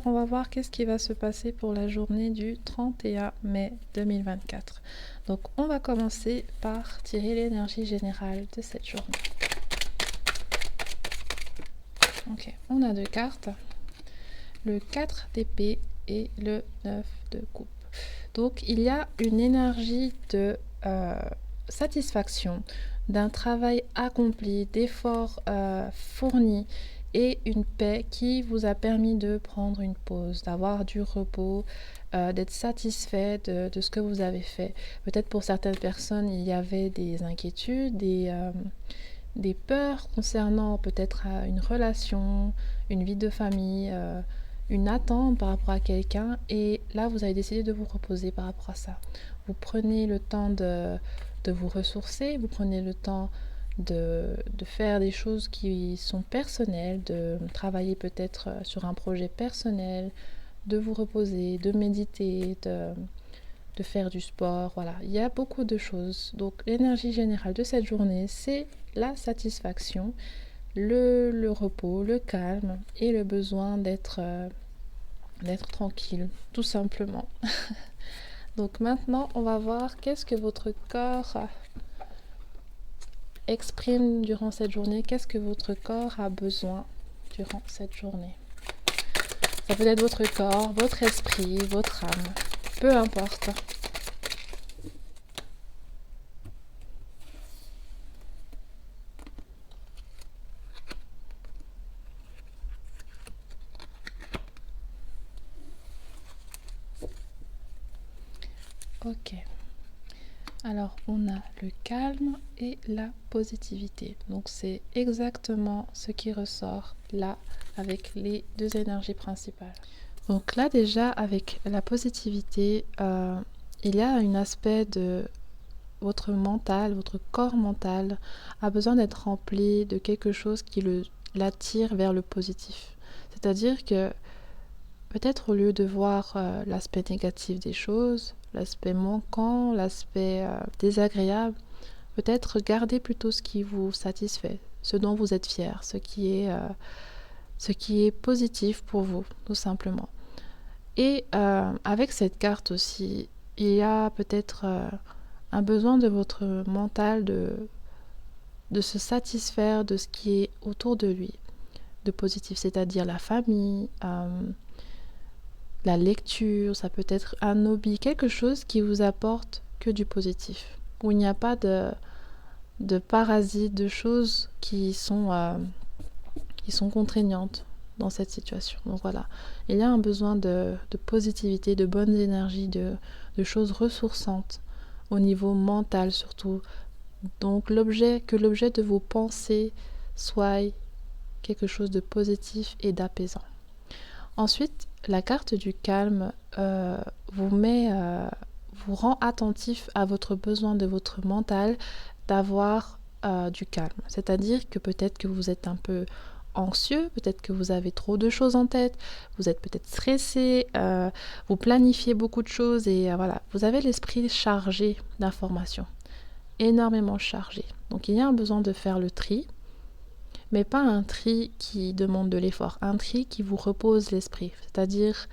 Alors, on va voir qu'est-ce qui va se passer pour la journée du 31 mai 2024. Donc, on va commencer par tirer l'énergie générale de cette journée. Ok, on a deux cartes, le 4 d'épée et le 9 de coupe. Donc, il y a une énergie de satisfaction, d'un travail accompli, d'efforts fournis et une paix qui vous a permis de prendre une pause, d'avoir du repos, d'être satisfait de ce que vous avez fait. Peut-être pour certaines personnes, il y avait des inquiétudes, des peurs concernant peut-être une relation, une vie de famille, une attente par rapport à quelqu'un, et là vous avez décidé de vous reposer par rapport à ça. Vous prenez le temps de vous ressourcer, vous prenez le temps de faire des choses qui sont personnelles, de travailler peut-être sur un projet personnel, de vous reposer, de méditer, de faire du sport, voilà. Il y a beaucoup de choses. Donc l'énergie générale de cette journée, c'est la satisfaction, le repos, le calme et le besoin d'être tranquille, tout simplement. Donc maintenant, on va voir qu'est-ce que votre corps exprime durant cette journée, qu'est-ce que votre corps a besoin durant cette journée. Ça peut être votre corps, votre esprit, votre âme, peu importe. Ok. Alors, on a le calme et la positivité. Donc, c'est exactement ce qui ressort là avec les deux énergies principales. Donc là, déjà, avec la positivité, il y a un aspect de votre mental, votre corps mental a besoin d'être rempli de quelque chose qui l'attire vers le positif. C'est-à-dire que peut-être au lieu de voir l'aspect négatif des choses, l'aspect manquant, l'aspect désagréable, peut-être regardez plutôt ce qui vous satisfait, ce dont vous êtes fier, ce qui est positif pour vous, tout simplement. Et avec cette carte aussi, il y a peut-être un besoin de votre mental de se satisfaire de ce qui est autour de lui, de positif, c'est-à-dire la famille, la lecture, ça peut être un hobby, quelque chose qui vous apporte que du positif, où il n'y a pas de parasites, de choses qui sont contraignantes dans cette situation. Donc voilà, il y a un besoin de positivité, de bonnes énergies, de choses ressourçantes au niveau mental surtout. Donc que l'objet de vos pensées soit quelque chose de positif et d'apaisant. Ensuite, la carte du calme vous rend attentif à votre besoin de votre mental d'avoir du calme. C'est-à-dire que peut-être que vous êtes un peu anxieux, peut-être que vous avez trop de choses en tête, vous êtes peut-être stressé, vous planifiez beaucoup de choses et voilà, vous avez l'esprit chargé d'informations, énormément chargé. Donc il y a un besoin de faire le tri, mais pas un tri qui demande de l'effort, un tri qui vous repose l'esprit. C'est-à-dire,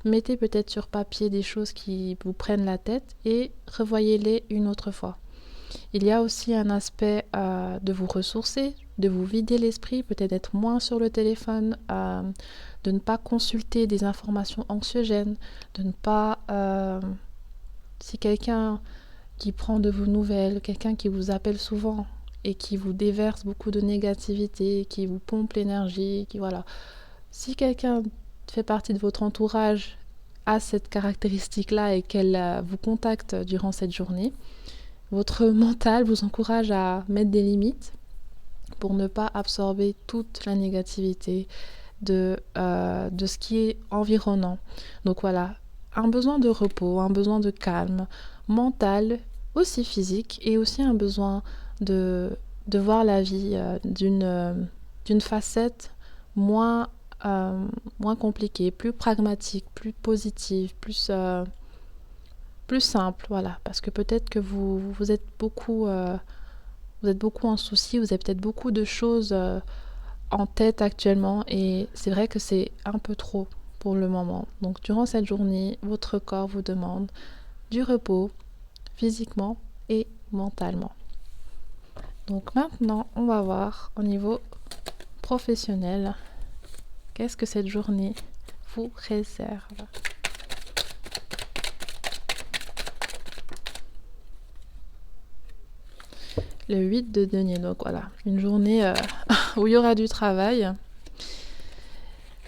mettez peut-être sur papier des choses qui vous prennent la tête et revoyez-les une autre fois. Il y a aussi un aspect de vous ressourcer, de vous vider l'esprit, peut-être d'être moins sur le téléphone, de ne pas consulter des informations anxiogènes, de ne pas... si quelqu'un qui prend de vos nouvelles, quelqu'un qui vous appelle souvent et qui vous déverse beaucoup de négativité, qui vous pompe l'énergie, voilà. Si quelqu'un fait partie de votre entourage a cette caractéristique-là et qu'elle vous contacte durant cette journée, votre mental vous encourage à mettre des limites pour ne pas absorber toute la négativité de ce qui est environnant. Donc voilà, un besoin de repos, un besoin de calme mental, aussi physique, et aussi un besoin de voir la vie d'une facette moins compliquée, plus pragmatique, plus positive, plus simple, voilà. Parce que peut-être que vous êtes beaucoup en souci, vous avez peut-être beaucoup de choses en tête actuellement, et c'est vrai que c'est un peu trop pour le moment. Donc durant cette journée, votre corps vous demande du repos physiquement et mentalement. Donc maintenant, on va voir au niveau professionnel, qu'est-ce que cette journée vous réserve. Le 8 de denier, donc voilà, une journée où il y aura du travail.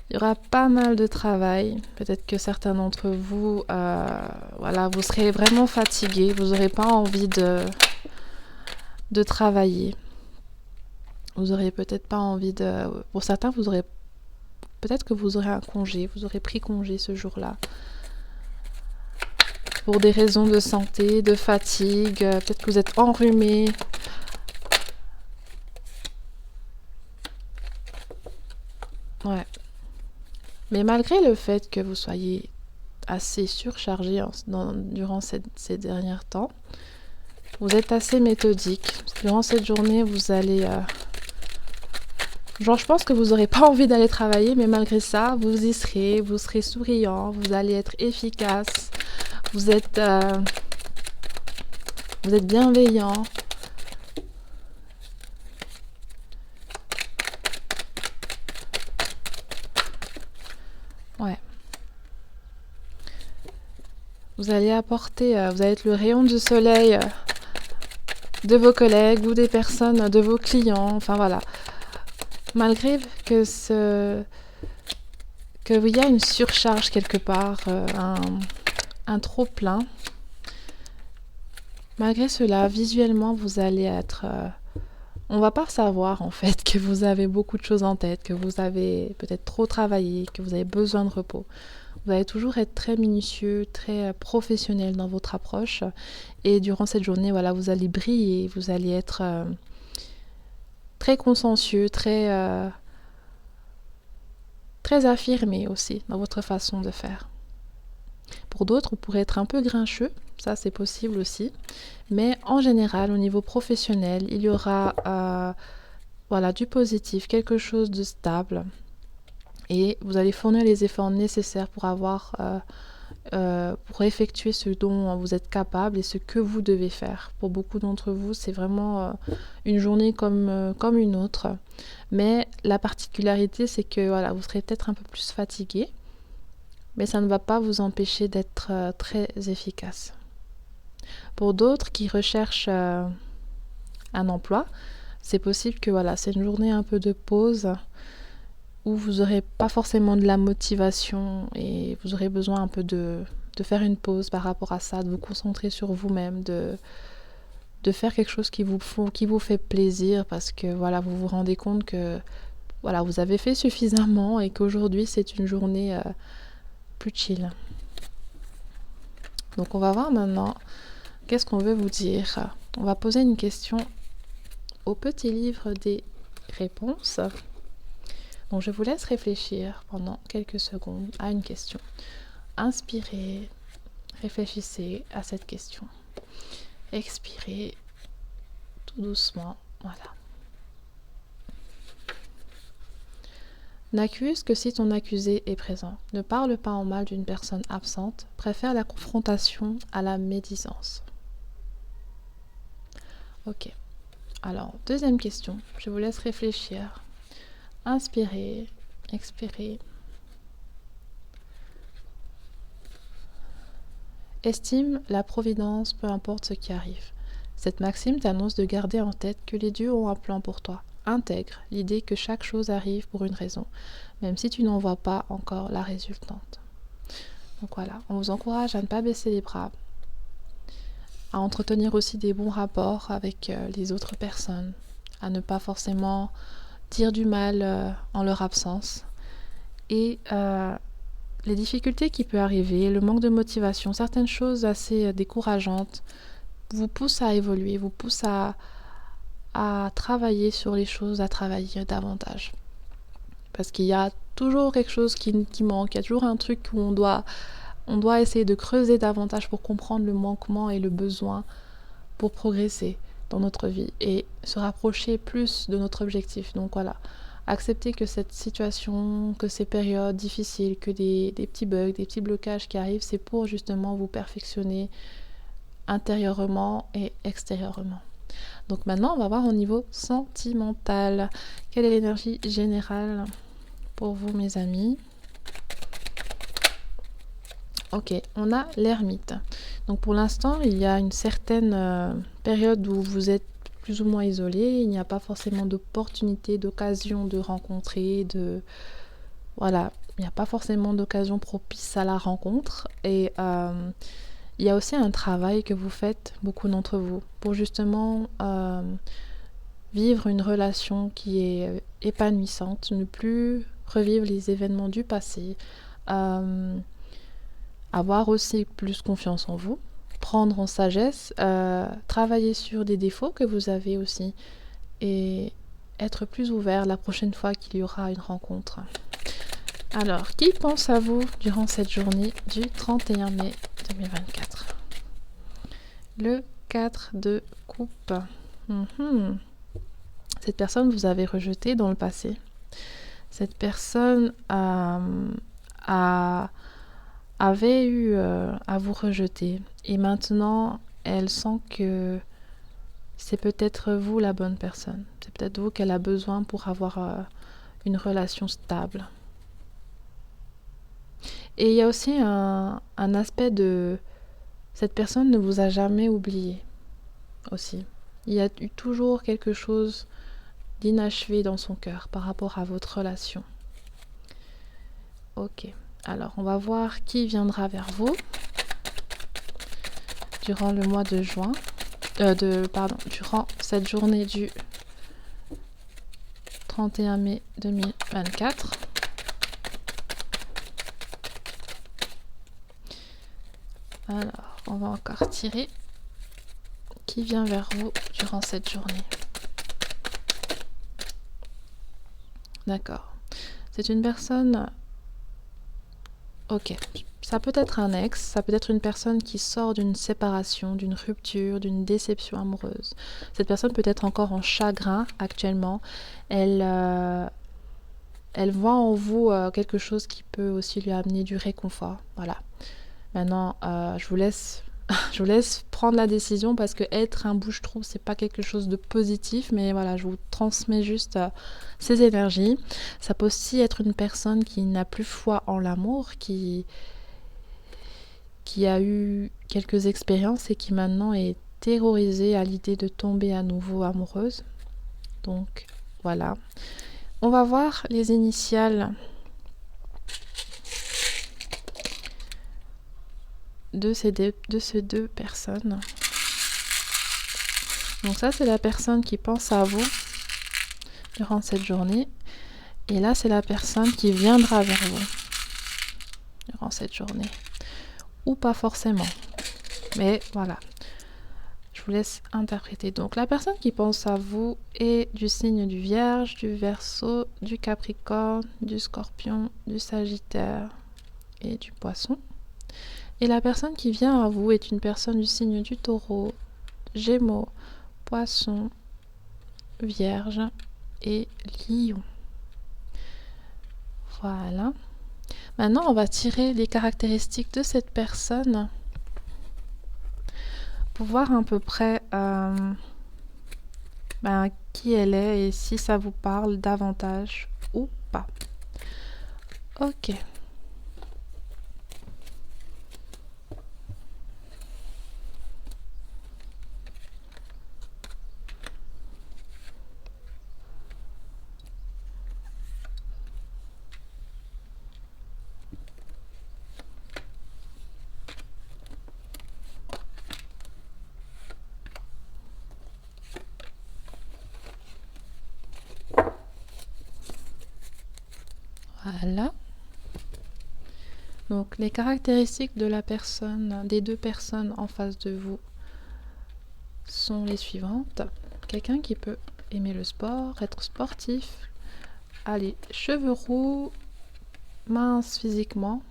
Il y aura pas mal de travail. Peut-être que certains d'entre vous, vous serez vraiment fatigués. Vous n'aurez pas envie de travailler. Vous aurez peut-être pas envie de... Pour certains, peut-être que vous aurez un congé. Vous aurez pris congé ce jour-là. Pour des raisons de santé, de fatigue. Peut-être que vous êtes enrhumé. Ouais. Mais malgré le fait que vous soyez assez surchargé durant ces derniers temps, vous êtes assez méthodique. Durant cette journée, vous allez... je pense que vous n'aurez pas envie d'aller travailler, mais malgré ça, vous serez souriant, vous allez être efficace, vous êtes bienveillant. Ouais. Vous allez être le rayon du soleil de vos collègues ou des personnes, de vos clients, enfin voilà. Malgré que qu'il y a une surcharge quelque part, un trop plein, malgré cela, visuellement, vous allez être... on va pas savoir en fait que vous avez beaucoup de choses en tête, que vous avez peut-être trop travaillé, que vous avez besoin de repos. Vous allez toujours être très minutieux, très professionnel dans votre approche. Et durant cette journée, voilà, vous allez briller, vous allez être très consciencieux, très affirmé aussi dans votre façon de faire. Pour d'autres, vous pourrez être un peu grincheux, ça c'est possible aussi. Mais en général, au niveau professionnel, il y aura du positif, quelque chose de stable. Et vous allez fournir les efforts nécessaires pour pour effectuer ce dont vous êtes capable et ce que vous devez faire. Pour beaucoup d'entre vous, c'est vraiment une journée comme une autre. Mais la particularité, c'est que voilà, vous serez peut-être un peu plus fatigué, mais ça ne va pas vous empêcher d'être très efficace. Pour d'autres qui recherchent un emploi, c'est possible que voilà, c'est une journée un peu de pause où vous n'aurez pas forcément de la motivation et vous aurez besoin un peu de faire une pause par rapport à ça, de vous concentrer sur vous-même, de faire quelque chose qui vous fait plaisir parce que voilà, vous vous rendez compte que voilà, vous avez fait suffisamment et qu'aujourd'hui c'est une journée plus chill. Donc on va voir maintenant qu'est-ce qu'on veut vous dire. On va poser une question au petit livre des réponses. Donc je vous laisse réfléchir pendant quelques secondes à une question. Inspirez, réfléchissez à cette question. Expirez tout doucement, voilà. N'accuse que si ton accusé est présent. Ne parle pas en mal d'une personne absente. Préfère la confrontation à la médisance. Ok. Alors, deuxième question. Je vous laisse réfléchir. Inspirez, expirez. Estime la providence, peu importe ce qui arrive. Cette maxime t'annonce de garder en tête que les dieux ont un plan pour toi. Intègre l'idée que chaque chose arrive pour une raison, même si tu n'en vois pas encore la résultante. Donc voilà, on vous encourage à ne pas baisser les bras, à entretenir aussi des bons rapports avec les autres personnes, à ne pas forcément dire du mal en leur absence. Et les difficultés qui peuvent arriver, le manque de motivation, certaines choses assez décourageantes, vous poussent à évoluer, vous poussent à travailler sur les choses, à travailler davantage. Parce qu'il y a toujours quelque chose qui manque, il y a toujours un truc où on doit essayer de creuser davantage pour comprendre le manquement et le besoin pour progresser dans notre vie et se rapprocher plus de notre objectif. Donc voilà, Acceptez que cette situation, que ces périodes difficiles, que des petits bugs, des petits blocages qui arrivent, c'est pour justement vous perfectionner intérieurement et extérieurement. Donc maintenant, on va voir au niveau sentimental. Quelle est l'énergie générale pour vous, mes amis? Ok, on a l'ermite. Donc pour l'instant, il y a une certaine période où vous êtes plus ou moins isolé. Il n'y a pas forcément d'opportunité, d'occasion de rencontrer, voilà, il n'y a pas forcément d'occasion propice à la rencontre. Et il y a aussi un travail que vous faites, beaucoup d'entre vous, pour justement vivre une relation qui est épanouissante, ne plus revivre les événements du passé, avoir aussi plus confiance en vous, prendre en sagesse, travailler sur des défauts que vous avez aussi et être plus ouvert la prochaine fois qu'il y aura une rencontre. Alors, qui pense à vous durant cette journée du 31 mai 2024? Le 4 de coupe. Cette personne vous avez rejeté dans le passé. Cette personne avait eu à vous rejeter. Et maintenant, elle sent que c'est peut-être vous la bonne personne. C'est peut-être vous qu'elle a besoin pour avoir une relation stable. Et il y a aussi un aspect de... Cette personne ne vous a jamais oublié aussi. Il y a eu toujours quelque chose d'inachevé dans son cœur par rapport à votre relation. Ok, alors on va voir qui viendra vers vous durant le mois de juin. Durant cette journée du 31 mai 2024. Alors, on va encore tirer qui vient vers vous durant cette journée. D'accord. C'est une personne... Ok. Ça peut être un ex, ça peut être une personne qui sort d'une séparation, d'une rupture, d'une déception amoureuse. Cette personne peut être encore en chagrin actuellement. Elle voit en vous quelque chose qui peut aussi lui amener du réconfort. Voilà. Maintenant, je vous laisse prendre la décision parce que être un bouche-trou, c'est pas quelque chose de positif, mais voilà, je vous transmets juste ces énergies. Ça peut aussi être une personne qui n'a plus foi en l'amour, qui a eu quelques expériences et qui maintenant est terrorisée à l'idée de tomber à nouveau amoureuse. Donc voilà. On va voir les initiales de ces deux personnes. Donc ça, c'est la personne qui pense à vous durant cette journée. Et là, c'est la personne qui viendra vers vous durant cette journée. Ou pas forcément. Mais voilà. Je vous laisse interpréter. Donc la personne qui pense à vous est du signe du Vierge, du Verseau, du Capricorne, du Scorpion, du Sagittaire et du Poisson. Et la personne qui vient à vous est une personne du signe du Taureau, Gémeaux, Poisson, Vierge et Lion. Voilà. Maintenant, on va tirer les caractéristiques de cette personne pour voir à peu près qui elle est et si ça vous parle davantage ou pas. Ok. Voilà. Donc les caractéristiques de la personne, des deux personnes en face de vous sont les suivantes. Quelqu'un qui peut aimer le sport, être sportif, aller cheveux roux, mince physiquement,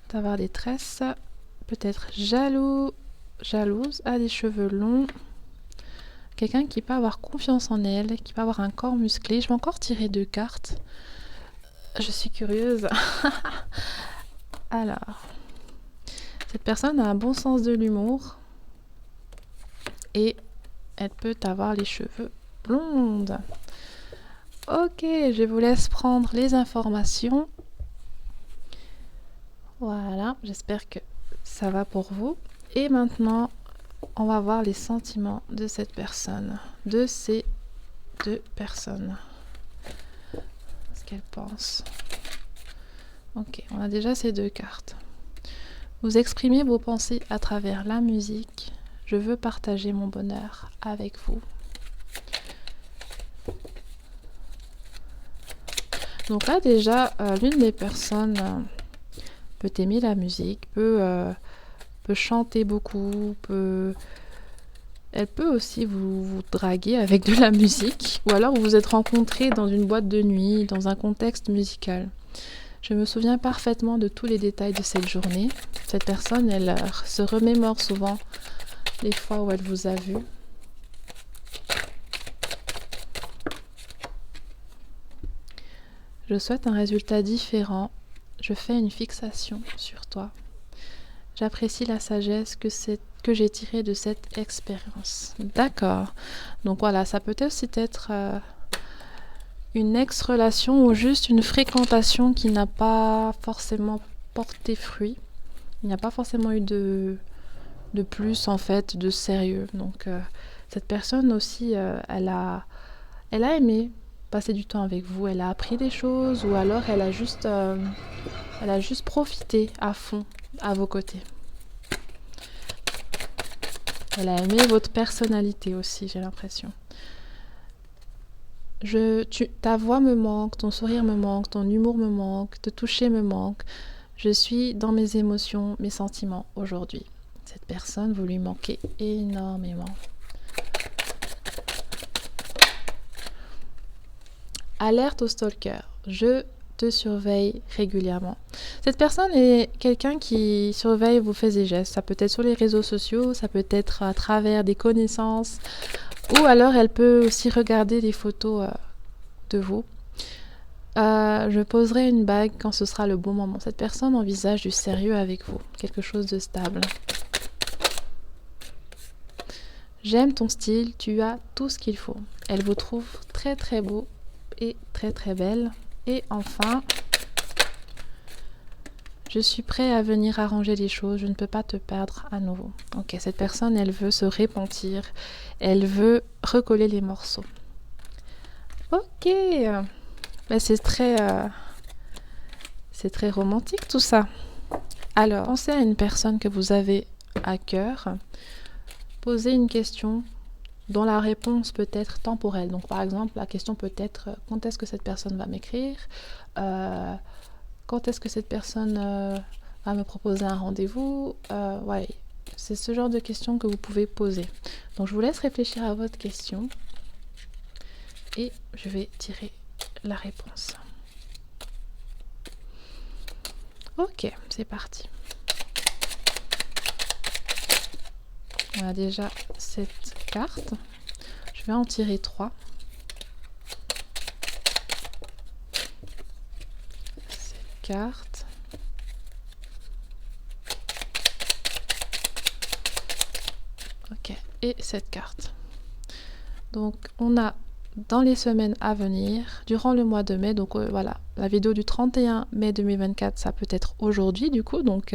d'avoir des tresses, peut-être jalouse, a des cheveux longs, Quelqu'un qui peut avoir confiance en elle, qui peut avoir un corps musclé. Je vais encore tirer 2 cartes. Je suis curieuse. Alors, cette personne a un bon sens de l'humour et elle peut avoir les cheveux blondes. Ok, je vous laisse prendre les informations. Voilà, j'espère que ça va pour vous. Et maintenant, on va voir les sentiments de cette personne, de ces 2 personnes. Ce qu'elles pensent. Ok, on a déjà ces 2 cartes. Vous exprimez vos pensées à travers la musique. Je veux partager mon bonheur avec vous. Donc là déjà, l'une des personnes peut aimer la musique, peut chanter beaucoup, elle peut aussi vous draguer avec de la musique, ou alors vous vous êtes rencontrés dans une boîte de nuit, dans un contexte musical. Je me souviens parfaitement de tous les détails de cette journée. Cette personne, elle se remémore souvent les fois où elle vous a vu. Je souhaite un résultat différent. Je fais une fixation sur toi. J'apprécie la sagesse que j'ai tirée de cette expérience. D'accord. Donc voilà, ça peut aussi être une ex-relation ou juste une fréquentation qui n'a pas forcément porté fruit. Il n'y a pas forcément eu de plus, en fait, de sérieux. Donc cette personne aussi, elle a aimé passer du temps avec vous. Elle a appris des choses ou alors elle a juste profité à fond à vos côtés. Elle a aimé votre personnalité aussi, j'ai l'impression. Ta voix me manque, ton sourire me manque, ton humour me manque, te toucher me manque. Je suis dans mes émotions, mes sentiments aujourd'hui. Cette personne, vous lui manquez énormément. Alerte au stalker. Je te surveille régulièrement. Cette personne est quelqu'un qui surveille vos faits et gestes. Ça peut être sur les réseaux sociaux, ça peut être à travers des connaissances, ou alors elle peut aussi regarder des photos de vous. Je poserai une bague quand ce sera le bon moment. Cette personne envisage du sérieux avec vous, quelque chose de stable. J'aime ton style, tu as tout ce qu'il faut. Elle vous trouve très très beau et très très belle. Et enfin, je suis prêt à venir arranger les choses, je ne peux pas te perdre à nouveau. Ok, cette personne, elle veut se repentir, elle veut recoller les morceaux. Ok, ben, c'est très romantique tout ça. Alors, pensez à une personne que vous avez à cœur, posez une question dont la réponse peut être temporelle. Donc par exemple, la question peut être quand est-ce que cette personne va m'écrire, quand est-ce que cette personne va me proposer un rendez-vous. Ouais, c'est ce genre de questions que vous pouvez poser. Donc je vous laisse réfléchir à votre question et je vais tirer la réponse. Ok, c'est parti. On a déjà cette carte. Je vais en tirer 3. Cette carte. Ok, et cette carte. Donc on a dans les semaines à venir, durant le mois de mai, donc voilà, la vidéo du 31 mai 2024, ça peut être aujourd'hui du coup, donc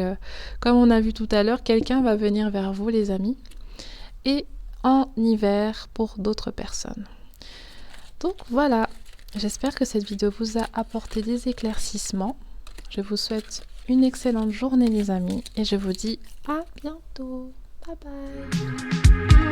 comme on a vu tout à l'heure, quelqu'un va venir vers vous les amis, et en hiver pour d'autres personnes. Donc voilà, j'espère que cette vidéo vous a apporté des éclaircissements. Je vous souhaite une excellente journée les amis, et je vous dis à bientôt. Bye bye.